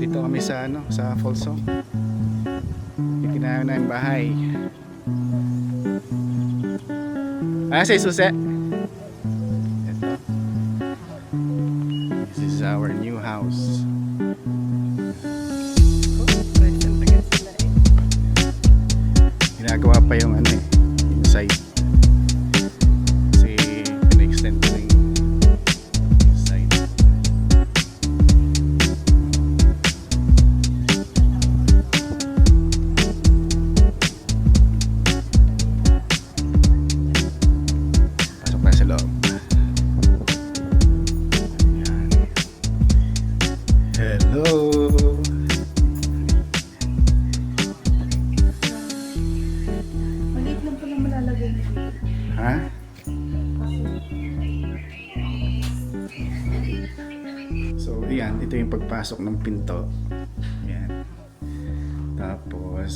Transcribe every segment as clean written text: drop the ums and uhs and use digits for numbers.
Dito kami sa sa Folsom. Itinayo na yung bahay. Sa Isuse. Ito. This is our new house. Ginagawa pa yung yung side. Kasi in-extend ko yung side. Pasok tayo sa loob. Ayan. Hello! Maliit lang pala malalagay. Ha? So, yan. Ito yung pagpasok ng pinto. Yan. Tapos,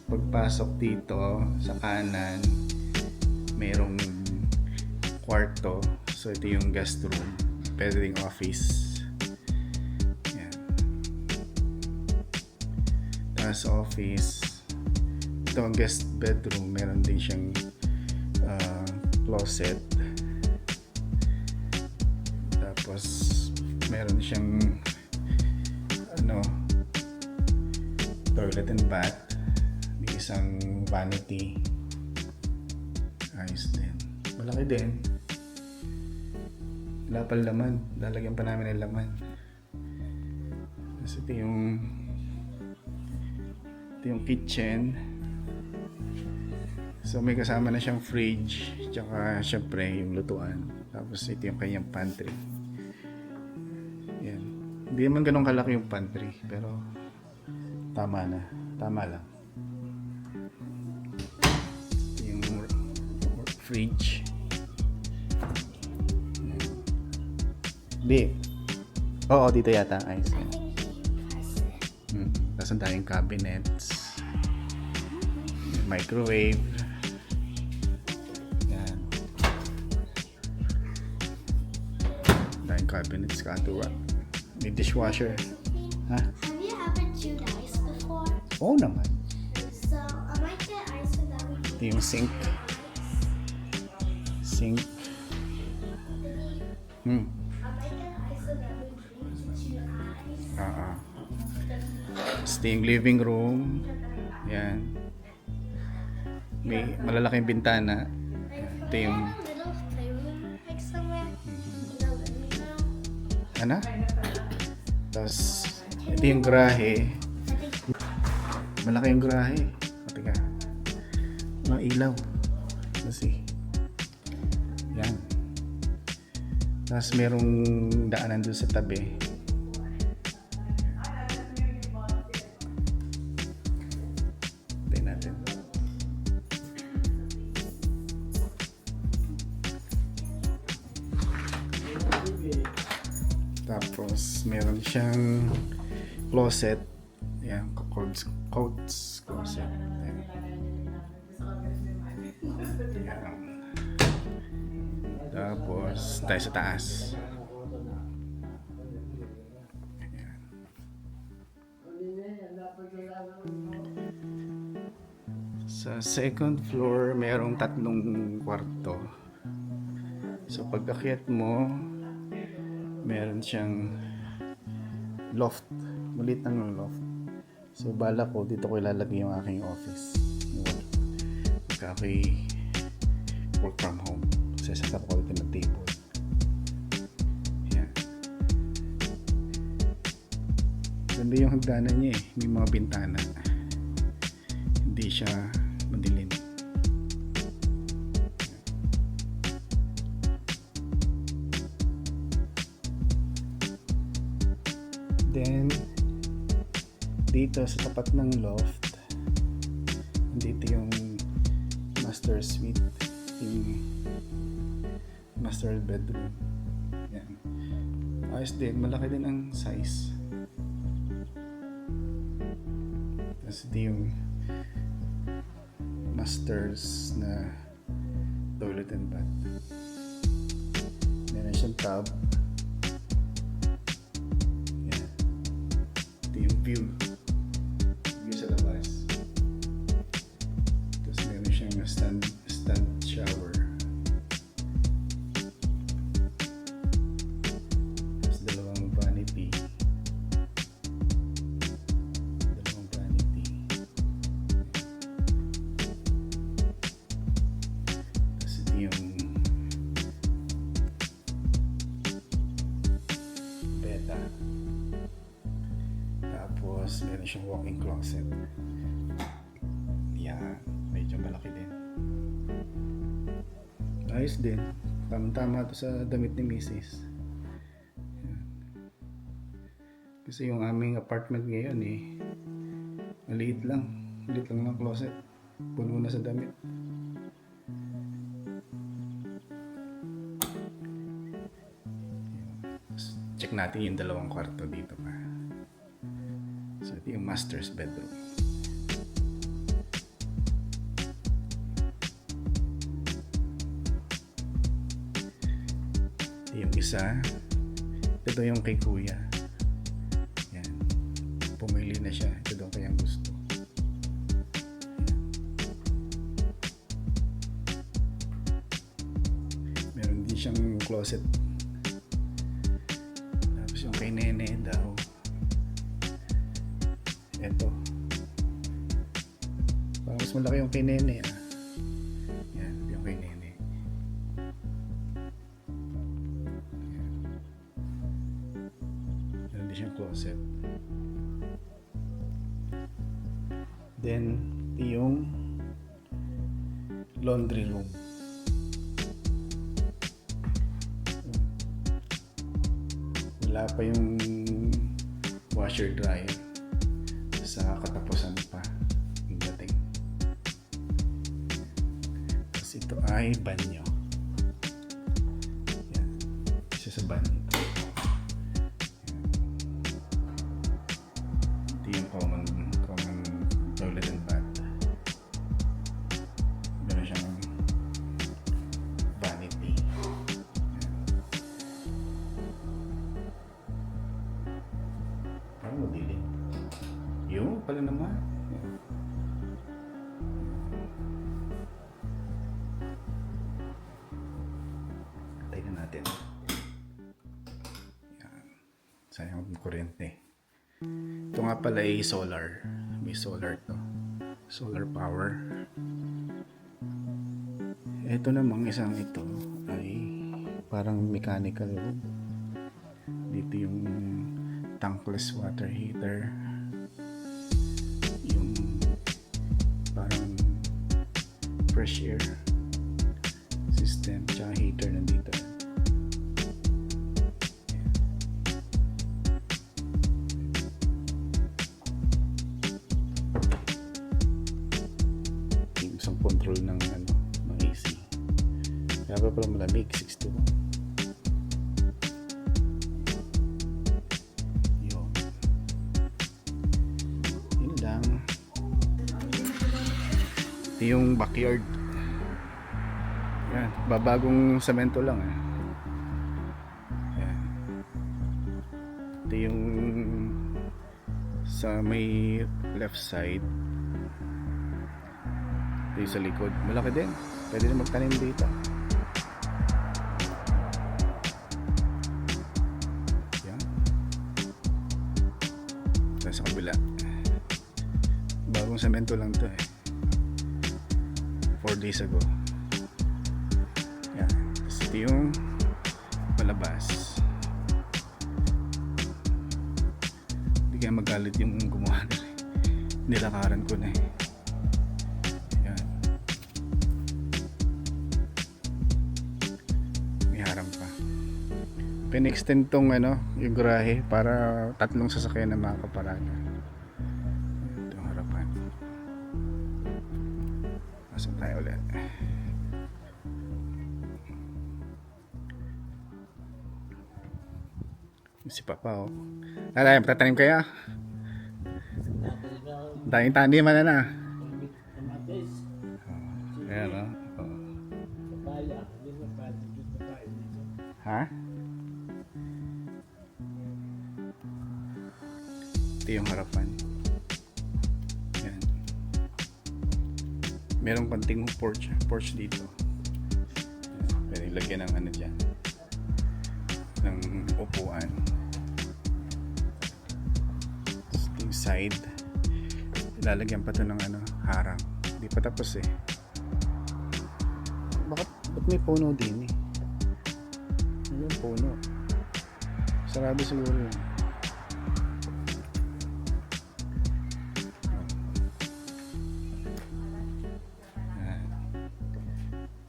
pagpasok dito sa kanan, mayroong kwarto. So, ito yung guest room. Pwede ring office. Yan. Tapos, office. Ito ang guest bedroom. Meron din siyang closet. Tapos meron siyang toilet and bath. May isang vanity. Ayos din. Malaki din. Wala pa laman. Lalagyan pa namin ng laman. Tapos ito yung kitchen. So may kasama na siyang fridge, tsaka syempre yung lutuan. Tapos ito yung kanyang pantry. Yan. Hindi naman ganun kalaki yung pantry, pero tama na. Tama lang. Ito yung fridge. Yan. Di. Oo, dito yata. Ayos yan. Tapos ang daming cabinets. Microwave. Cabinets, kanto. May dishwasher. Ha? Have you ever chewed ice before? Oo naman. So, I might get ice with that. Ito yung sink. Sink. I might get ice with that. Chew ice. Ito yung living room. Yan. May malalaking bintana. Ito yung Little playroom like somewhere in the living room. ano? Tapos ito yung garahe. Malaki yung garahe. Teka. Mga ilaw. Kasi yan. Tapos merong daanan doon sa tabi. Tingnan natin. Tapos meron siyang closet. Yan, coats closet. Yan. Yan. Tapos tayo sa taas. Yan. Sa second floor, merong 3 kwarto. So pag-akyat mo, meron siyang loft. Maliit ng loft. So bala ko, dito ko ilalagay yung aking office. Pagka ako'y work from home. Set up ko dito ng table. Yan. Ganda yung hagdanan niya eh. May mga bintana. Hindi siya madilim. Then, dito sa tapat ng loft, dito yung master suite, yung master bedroom. Yan. Ayos din, malaki din ang size. Tapos ito yung masters na toilet and bath. Meron siyang tub. Yan. Ito yung view. View sa labas. Tapos meron siyang stand shower. Tapos dalawang vanity. Tapos ito yung beta. Tapos meron siyang walk-in closet. Yan, medyo malaki din. Ayos din. Tama-tama to sa damit ni Mrs. Yan. Kasi yung aming apartment ngayon maliit lang. Maliit lang ng closet. Puno na sa damit. Check natin yung dalawang kwarto dito pa. So ito yung master's bedroom. Ito yung isa. Ito yung kay kuya. Yan. Pumili na siya. Ito daw kayang gusto. Meron din siyang closet. Tapos yung kay nene daw. Ito. Parang mas malaki yung kay nene. Yan, yung kay nene. Yan. Meron din siyang closet. Then, yung laundry room. Wala pa yung washer dryer. Sa katapusan pa yung dating. Tapos ito ay banyo. Yan. Isa sa banyo. Ito yung common toilet and bath. Meron siyang vanity. Parang madilim. Yung pala naman. Tingnan natin. Yan. Sayang ang kuryente. Ito nga pala ay solar. May solar to. Solar power. Ito namang isang ito ay parang mechanical room. Dito yung tankless water heater. Parang fresh air system tsaka heater nandito. Yung isang control ng AC. Kaya pa pala malamig 61. Yun lang. Ito yung backyard. Yan, babagong semento lang Yan. Ito yung sa may left side. Ito yung sa likod. Malaki din. Pwede na magtanim dito. Yan. Tapos sa kabila. Bagong semento lang to 4 days ago. Yan. Tapos ito yung palabas. Hindi kaya magalit yung gumawa na nilakaran ko na Yan. May harang pa. Pin-extend tong yung garahe para 3 sasakyan na makakaparada. Ito yung harapan. Pasok tayo ulit. Si Papa Nanay, tatanim kaya? Daming taniman na. Ayan Ha? Ito yung harapan. Yan. Merong konting porch dito. Pwede lagyan ng ano dyan, ng upuan. Tapos yung side, lalagyan pa to ng ano, harang. Hindi pa tapos eh. Ba't may puno din eh? Ano yung puno? Sarado siguro yun.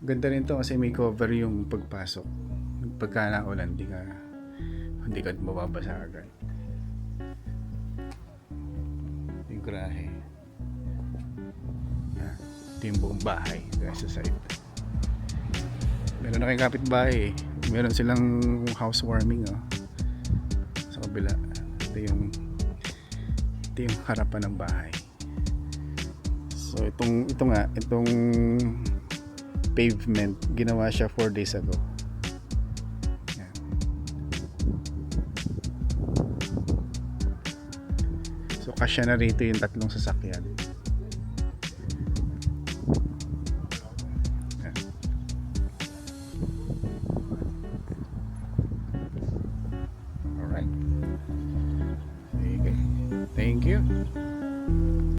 Ganda rin to kasi may cover yung pagpasok. Pagka naulan, hindi ka mababasa agad. Yung grahe. Yan. Ito yung buong bahay sa side. Meron na kayong kapitbahay eh. Meron silang housewarming sa kabila. Ito yung harapan ng bahay. So itong pavement, ginawa siya 4 days ago. Yan. So kasya na rito yung 3 sasakyan. Yan. Alright. Okay. Thank you.